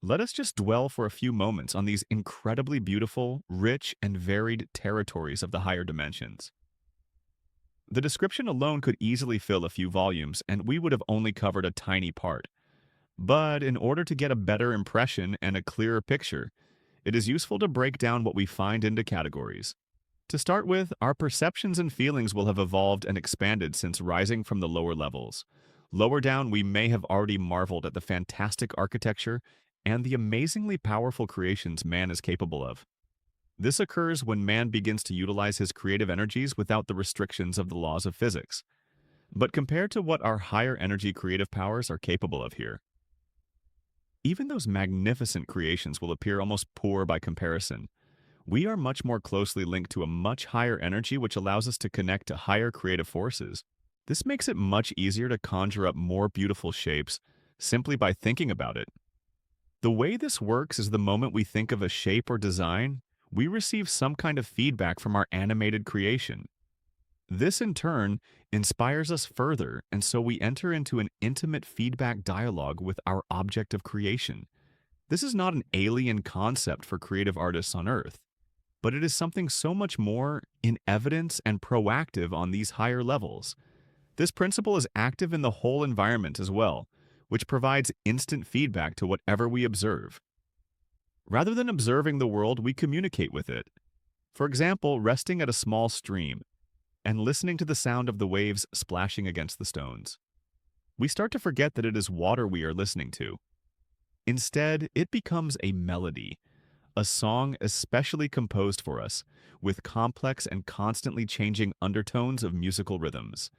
Let us just dwell for a few moments on these incredibly beautiful, rich, and varied territories of the higher dimensions. The description alone could easily fill a few volumes, and we would have only covered a tiny part. But in order to get a better impression and a clearer picture, it is useful to break down what we find into categories. To start with, our perceptions and feelings will have evolved and expanded since rising from the lower levels. Lower down, we may have already marveled at the fantastic architecture and the amazingly powerful creations man is capable of. This occurs when man begins to utilize his creative energies without the restrictions of the laws of physics. But compared to what our higher energy creative powers are capable of here, even those magnificent creations will appear almost poor by comparison. We are much more closely linked to a much higher energy which allows us to connect to higher creative forces. This makes it much easier to conjure up more beautiful shapes simply by thinking about it. The way this works is the moment we think of a shape or design, we receive some kind of feedback from our animated creation. This, in turn, inspires us further, and so we enter into an intimate feedback dialogue with our object of creation. This is not an alien concept for creative artists on Earth, but it is something so much more in evidence and proactive on these higher levels. This principle is active in the whole environment as well, which provides instant feedback to whatever we observe. Rather than observing the world, we communicate with it. For example, resting at a small stream and listening to the sound of the waves splashing against the stones. We start to forget that it is water we are listening to. Instead, it becomes a melody, a song especially composed for us, with complex and constantly changing undertones of musical rhythms.